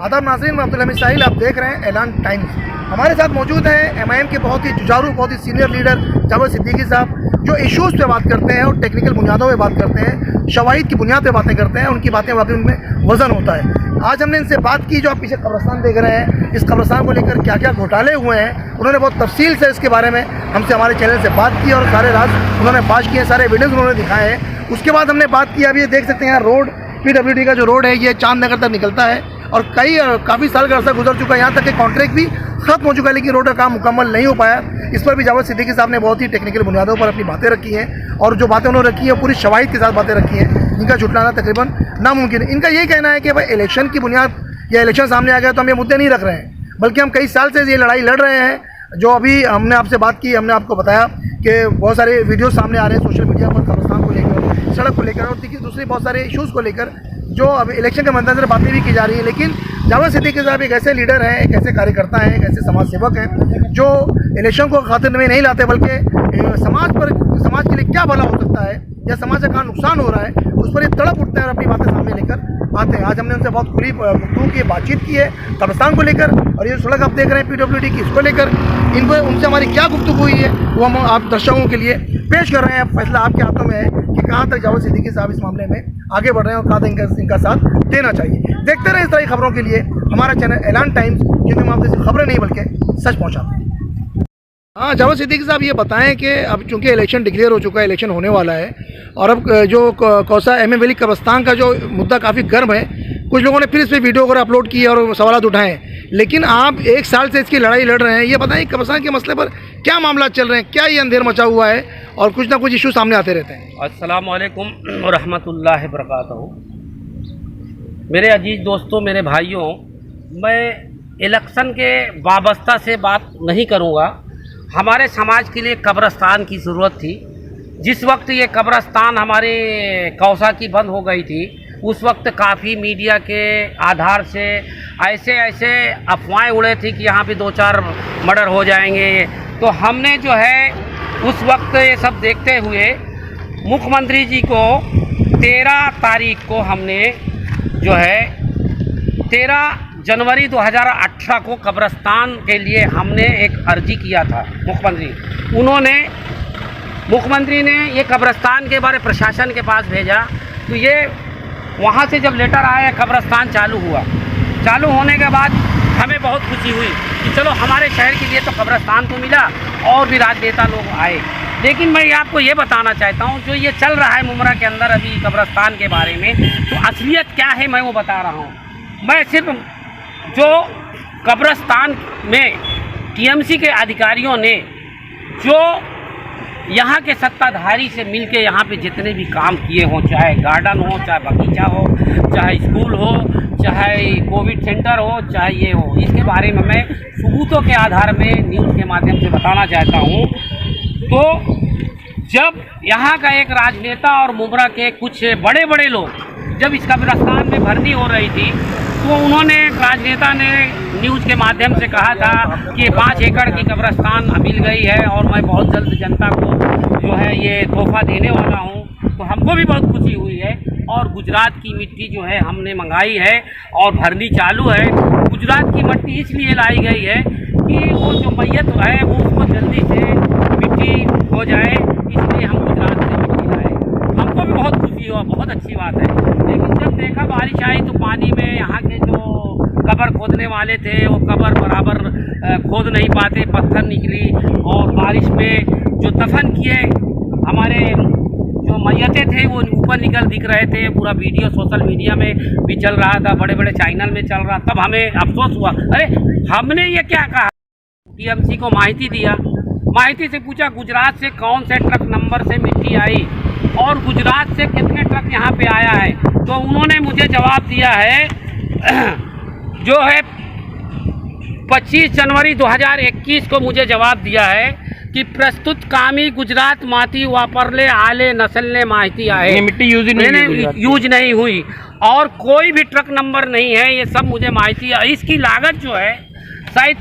आदाब नाज़रीन, मैं अब्दुल हमीद साहिल, आप देख रहे हैं ऐलान टाइम्स। हमारे साथ मौजूद हैं एमआईएम के बहुत ही जुझारू, बहुत ही सीनियर लीडर जावेद सिद्दीकी साहब, जो इश्यूज़ पे बात करते हैं और टेक्निकल बुनियादों पे बात करते हैं, शवाहिद की बुनियाद पे बातें करते हैं। उनकी बातें वाकई उनमें वजन होता है। आज हमने इनसे बात की, जो आप पीछे कब्रिस्तान देख रहे हैं, इस कब्रिस्तान को लेकर क्या क्या घोटाले हुए हैं, उन्होंने बहुत तफसील से इसके बारे में हमसे हमारे चैनल से बात की और सारे राज उन्होंने फाश किए, सारे एविडेंस उन्होंने दिखाए हैं। उसके बाद हमने बात की, अभी ये देख सकते हैं रोड, PWD का जो रोड है ये चांदनगर तक निकलता है और काफ़ी साल का अर्सा गुजर चुका है, यहाँ तक कि कॉन्ट्रैक्ट भी खत्म हो चुका है, लेकिन रोड का काम मुकम्मल नहीं हो पाया। इस पर भी जावेद सिद्दीकी साहब ने बहुत ही टेक्निकल बुनियादों पर अपनी बातें रखी हैं और जो बातें उन्होंने रखी हैं पूरी शवाहिद के साथ बातें रखी हैं, जिनका झुटलाना तकरीबन नामुमकिन है। इनका यही कहना है कि भाई इलेक्शन की बुनियाद या इलेक्शन सामने आ गया तो हम ये मुद्दे नहीं रख रहे हैं, बल्कि हम कई साल से ये लड़ाई लड़ रहे हैं। जो अभी हमने आपसे बात की, हमने आपको बताया कि बहुत सारे वीडियो सामने आ रहे हैं सोशल मीडिया पर कब्रिस्तान को लेकर, सड़क को लेकर और दूसरे बहुत सारे इश्यूज़ को लेकर, जो अब इलेक्शन के मद्देनजर बातें भी की जा रही हैं। लेकिन जावेद सिद्दीकी साहब एक ऐसे लीडर हैं, एक ऐसे कार्यकर्ता हैं, एक ऐसे समाज सेवक हैं, जो इलेक्शन को खातिर में नहीं लाते, बल्कि समाज के लिए क्या भला हो सकता है या समाज का कहाँ नुकसान हो रहा है, उस पर ये तड़प उठते हैं और अपनी बातें सामने लेकर आते हैं। आज हमने उनसे बहुत खुली गुफ्तगू की, बातचीत की है कब्रिस्तान को लेकर, और ये सड़क आप देख रहे हैं PWD की, इसको लेकर उनसे हमारी क्या गुफ्तगू हुई है वो हम आप दर्शकों के लिए पेश कर रहे हैं। फैसला आपके हाथों में है कि कहाँ तक जावेद सिद्दीकी साहब इस मामले में आगे बढ़ रहे हैं और कहाँ तक इनका साथ देना चाहिए। देखते रहें इस तरह की खबरों के लिए हमारा चैनल ऐलान टाइम्स, क्योंकि हम आपसे सिर्फ खबरें नहीं बल्कि सच पहुँचाते हैं। हाँ, जावेद सिद्दीकी साहब ये बताएं कि अब चूँकि इलेक्शन डिक्लेयर हो चुका है, इलेक्शन होने वाला है, और अब जो कौसा MM वैली कब्रिस्तान का जो मुद्दा काफ़ी गर्म है, कुछ लोगों ने फिर इस पर वीडियो वगैरह अपलोड किए और सवाल उठाए, लेकिन आप एक साल से इसकी लड़ाई लड़ रहे हैं। ये बताएं कब्रिस्तान के मसले पर क्या मामला चल रहे हैं, क्या ये अंधेर मचा हुआ है और कुछ ना कुछ इशू सामने आते रहते हैं। अस्सलाम वालेकुम व रहमतुल्लाहि व बरकातहू। मेरे अजीज़ दोस्तों, मेरे भाइयों, मैं इलेक्शन के वाबस्ता से बात नहीं करूँगा। हमारे समाज के लिए कब्रिस्तान की ज़रूरत थी। जिस वक्त ये कब्रिस्तान हमारे कौसा की बंद हो गई थी, उस वक्त काफ़ी मीडिया के आधार से ऐसे अफवाहें उड़े थी कि यहाँ पे 2-4 मर्डर हो जाएंगे। तो हमने जो है उस वक्त ये सब देखते हुए मुख्यमंत्री जी को 13 तारीख को हमने जो है 13 जनवरी 2018 को कब्रिस्तान के लिए हमने एक अर्जी किया था। मुख्यमंत्री ने ये कब्रिस्तान के बारे प्रशासन के पास भेजा, तो ये वहाँ से जब लेटर आया कब्रिस्तान चालू हुआ। चालू होने के बाद हमें बहुत खुशी हुई कि चलो हमारे शहर के लिए तो कब्रिस्तान तो मिला और भी राजनेता लोग आए। लेकिन मैं आपको ये बताना चाहता हूँ, जो ये चल रहा है मुमरा के अंदर अभी कब्रिस्तान के बारे में, तो असलियत क्या है मैं वो बता रहा हूँ। मैं सिर्फ जो कब्रिस्तान में TMC के अधिकारियों ने जो यहाँ के सत्ताधारी से मिलके यहाँ पे जितने भी काम किए हों, चाहे गार्डन हो, चाहे बगीचा हो, चाहे स्कूल हो, चाहे कोविड सेंटर हो, चाहे ये हो, इसके बारे में मैं सबूतों के आधार में न्यूज़ के माध्यम से बताना चाहता हूँ। तो जब यहाँ का एक राजनेता और मुमरा के कुछ बड़े बड़े लोग जब इस कब्रिस्तान में भर्ती हो रही थी, तो उन्होंने, राजनेता ने न्यूज़ के माध्यम से कहा था कि 5 एकड़ की कब्रिस्तान मिल गई है और मैं बहुत जल्द जनता को जो है ये तोहफा देने वाला हूँ। तो हमको भी बहुत खुशी हुई है और गुजरात की मिट्टी जो है हमने मंगाई है और भरनी चालू है। गुजरात की मिट्टी इसलिए लाई गई है कि वो जो मैयत है वो उसको जल्दी से मिट्टी हो जाए, इसलिए हम गुजरात से मिट्टी लाए। हमको भी बहुत खुशी हुआ, बहुत अच्छी बात है। लेकिन जब देखा बारिश आई तो पानी में यहाँ के जो कब्र खोदने वाले थे वो कब्र बराबर खोद नहीं पाते, पत्थर निकली, और बारिश में जो दफन किए हमारे जो मैयतें थे वो ऊपर निकल दिख रहे थे। पूरा वीडियो सोशल मीडिया में भी चल रहा था, बड़े बड़े चैनल में चल रहा। तब हमें अफसोस हुआ, अरे हमने ये क्या कहा। TMC को माहिती दिया, माहिती से पूछा गुजरात से कौन से ट्रक नंबर से मिट्टी आई और गुजरात से कितने ट्रक यहाँ पे आया है। तो उन्होंने मुझे जवाब दिया है जो है 25 जनवरी 2021 को मुझे जवाब दिया है कि प्रस्तुत कामी गुजरात माती वापरले आले नस्लने माहिती आए, मिट्टी यूज नहीं हुई और कोई भी ट्रक नंबर नहीं है। ये सब मुझे माहिती है। इसकी लागत जो है शायद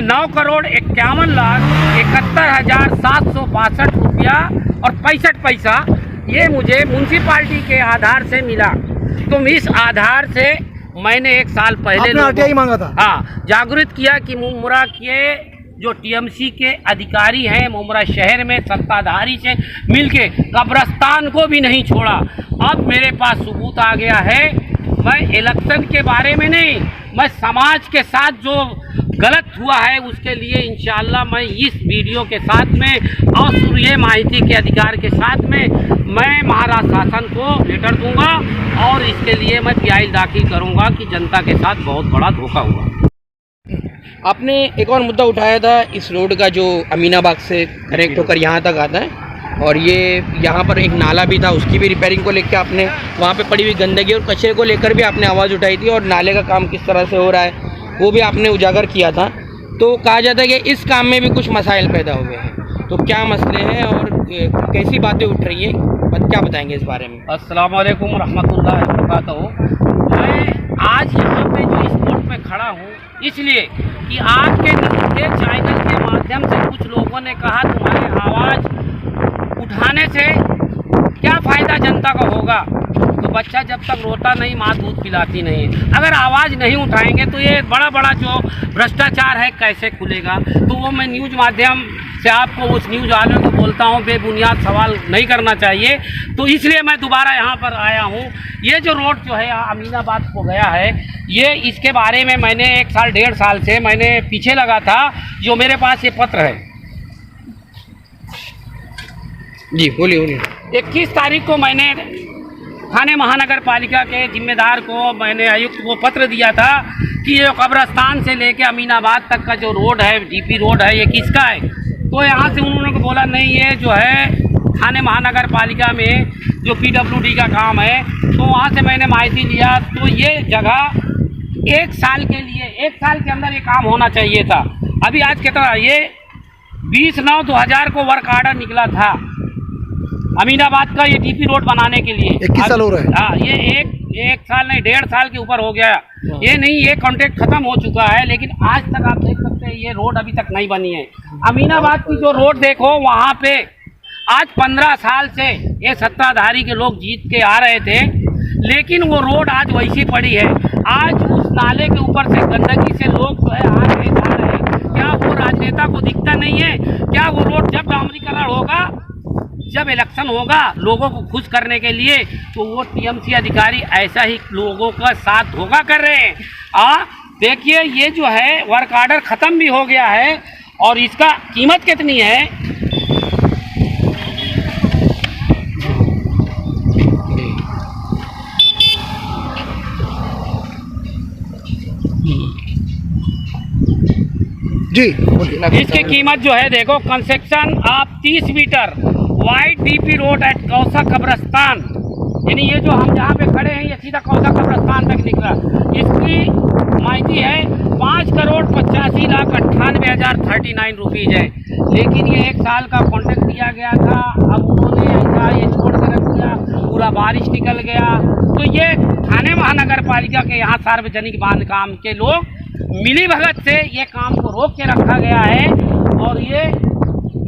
9 करोड़ 51,71,762 रुपया और 65 पैसा ये मुझे म्यूनसिपाल्टी के आधार से मिला। तो इस आधार से मैंने 1 साल पहले आपने आरटीआई मांगा था? हाँ, जागृत किया कि मुमरा के जो टीएमसी के अधिकारी हैं मुमरा शहर में सत्ताधारी से मिलके कब्रिस्तान को भी नहीं छोड़ा। अब मेरे पास सबूत आ गया है। मैं इलेक्शन के बारे में नहीं, मैं समाज के साथ जो गलत हुआ है उसके लिए इंशाअल्लाह मैं इस वीडियो के साथ में और सूर्य माहिती के अधिकार के साथ में मैं महाराष्ट्र शासन को लेटर दूंगा और इसके लिए मैं पीआई दाखिल करूंगा कि जनता के साथ बहुत बड़ा धोखा हुआ। आपने एक और मुद्दा उठाया था इस रोड का जो अमीनाबाग से कनेक्ट होकर यहाँ तक आता है, और ये यहाँ पर एक नाला भी था, उसकी भी रिपेयरिंग को लेकर आपने वहाँ पे पड़ी हुई गंदगी और कचरे को लेकर भी आपने आवाज़ उठाई थी, और नाले का काम किस तरह से हो रहा है वो भी आपने उजागर किया था। तो कहा जाता है कि इस काम में भी कुछ मसाइल पैदा हुए हैं, तो क्या मसले हैं और कैसी बातें उठ रही हैं, क्या बताएंगे इस बारे में? अस्सलाम वालेकुम रहमतुल्लाहि व बरकातहू। मैं आज यहाँ पे जो स्पॉट पे खड़ा हूँ इसलिए कि आपके चैनल के माध्यम से कुछ लोगों ने कहा तुम्हारे आवाज़ उठाने से क्या फ़ायदा जनता को होगा। तो बच्चा जब तक रोता नहीं माँ दूध पिलाती नहीं है। अगर आवाज़ नहीं उठाएंगे तो ये बड़ा बड़ा जो भ्रष्टाचार है कैसे खुलेगा। तो वो मैं न्यूज़ माध्यम से आपको उस न्यूज़ वालों को बोलता हूँ बेबुनियाद सवाल नहीं करना चाहिए। तो इसलिए मैं दोबारा यहाँ पर आया हूँ। ये जो रोड जो है अमीनाबाद को गया है, ये इसके बारे में मैंने 1 साल 1.5 साल से मैंने पीछे लगा था। जो मेरे पास ये पत्र है, जी बोलिए बोलिए। 21 तारीख को मैंने थाने महानगर पालिका के जिम्मेदार को मैंने आयुक्त को पत्र दिया था कि ये कब्रिस्तान से लेके अमीनाबाद तक का जो रोड है डीपी रोड है ये किसका है। तो यहाँ से उन्होंने बोला नहीं ये जो है थाने महानगर पालिका में जो PWD का काम है। तो वहाँ से मैंने माहिती लिया तो ये जगह 1 साल के लिए 1 साल के अंदर ये काम होना चाहिए था। अभी आज कितना ये 20/9/2000 को वर्क आर्डर निकला था अमीनाबाद का ये डीपी रोड बनाने के लिए। 21 साल हो रहा है। हाँ, ये एक साल नहीं 1.5 साल के ऊपर हो गया। ये नहीं, ये कॉन्ट्रैक्ट खत्म हो चुका है, लेकिन आज तक आप देख सकते हैं ये रोड अभी तक नहीं बनी है। अमीनाबाद की जो रोड देखो वहाँ पे आज 15 साल से ये सत्ताधारी के लोग जीत के आ रहे थे, लेकिन वो रोड आज वैसी पड़ी है। आज उस नाले के ऊपर से गंदगी से लोग जो है आ रहे जा रहे हैं। क्या वो राजनेता को दिखता नहीं है? क्या वो रोड जब डामरीकरण होगा, जब इलेक्शन होगा लोगों को खुश करने के लिए, तो वो टीएमसी अधिकारी ऐसा ही लोगों का साथ धोखा कर रहे हैं। देखिए ये जो है वर्क आर्डर ख़त्म भी हो गया है और इसका कीमत कितनी है। जी बोलिए। इसकी कीमत जो है देखो, कंस्ट्रक्शन आप 30 metre wide DP road at Kausa कब्रिस्तान, यानी ये जो हम जहाँ पे खड़े हैं ये सीधा कौसा कब्रिस्तान तक निकला। इसकी माहिती है 5,85,98,039 रुपीज़ है। लेकिन ये 1 साल का कॉन्ट्रैक्ट दिया गया था, अब उन्होंने ऐसा ये छोड़ कर रख दिया, पूरा बारिश निकल गया। तो ये थाने महानगर पालिका के यहाँ सार्वजनिक बांधकाम के लोग मिली भगत से ये काम को रोक के रखा गया है। और ये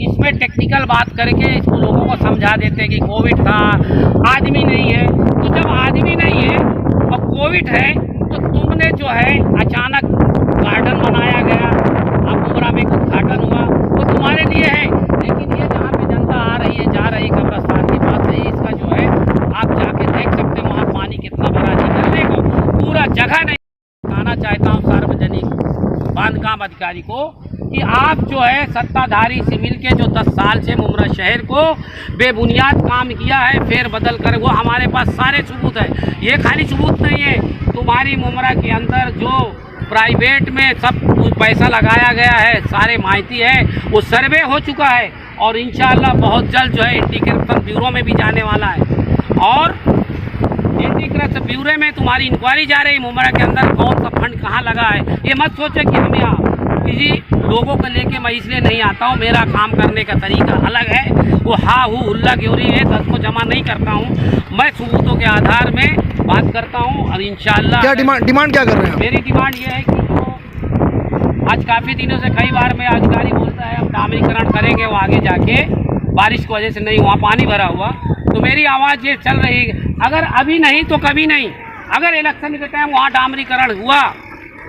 इसमें टेक्निकल बात करके इसको लोगों को समझा देते हैं कि कोविड था, आदमी नहीं है। तो जब आदमी नहीं है और कोविड है तो तुमने जो है अचानक गार्डन बनाया गया, अब मुमरा में उद्घाटन हुआ, वो तुम्हारे लिए है। लेकिन ये जहाँ पे जनता आ रही है जा रही है कब्रिस्तान के पास से, इसका जो है आप जाके देख सकते हैं वहाँ पानी कितना भरा निकलने को पूरा जगह नहीं। कहना चाहता हूँ सार्वजनिक बांधकाम अधिकारी को कि आप जो है सत्ताधारी से मिल के जो 10 साल से मुमरा शहर को बेबुनियाद काम किया है फेर बदल कर, वो हमारे पास सारे सबूत है। ये खाली सबूत नहीं है, तुम्हारी मुमरा के अंदर जो प्राइवेट में सब पैसा लगाया गया है सारे माहिती है, वो सर्वे हो चुका है और इंशाअल्लाह बहुत जल्द जो है एंटी करप्शन ब्यूरो में भी जाने वाला है। और एंटी करप्शन ब्यूरो में तुम्हारी इंक्वायरी जा रही है मुमरा के अंदर कौन सा फंड कहाँ लगा है। ये मत सोचो कि हम यहाँ किसी लोगों को लेके मैं इसलिए नहीं आता हूँ, मेरा काम करने का तरीका अलग है। वो हाँ हूँ हुल्ला ग्योरी है, दस को जमा नहीं करता हूँ, मैं सबूतों के आधार में बात करता हूँ। और इंशाअल्लाह क्या डिमांड क्या कर रहे हैं? मेरी डिमांड ये है कि जो आज काफ़ी दिनों से कई बार मैं अधिकारी बोलता है हम डामरीकरण करेंगे, वो आगे जाके बारिश की वजह से नहीं हुआ, पानी भरा हुआ। तो मेरी आवाज़ ये चल रही है अगर अभी नहीं तो कभी नहीं। अगर इलेक्शन के टाइम वहाँ डामरीकरण हुआ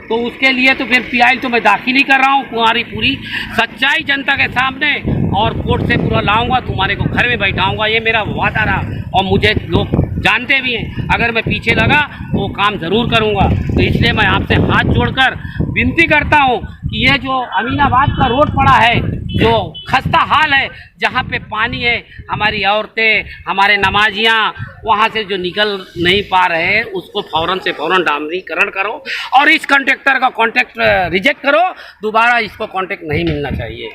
तो उसके लिए तो फिर पीआई तो मैं दाखिल ही कर रहा हूँ, तुम्हारी पूरी सच्चाई जनता के सामने, और कोर्ट से पूरा लाऊंगा, तुम्हारे को घर में बैठाऊंगा, ये मेरा वादा रहा। और मुझे लोग जानते भी हैं, अगर मैं पीछे लगा तो वो काम ज़रूर करूंगा। तो इसलिए मैं आपसे हाथ जोड़कर विनती करता हूँ कि ये जो अमीनाबाद का रोड पड़ा है, जो खस्ता हाल है, जहाँ पे पानी है, हमारी औरतें, हमारे नमाजियाँ वहाँ से जो निकल नहीं पा रहे हैं, उसको फ़ौरन से फ़ौरन डामरीकरण करो और इस कॉन्ट्रैक्टर का कॉन्ट्रैक्ट रिजेक्ट करो, दोबारा इसको कॉन्ट्रैक्ट नहीं मिलना चाहिए।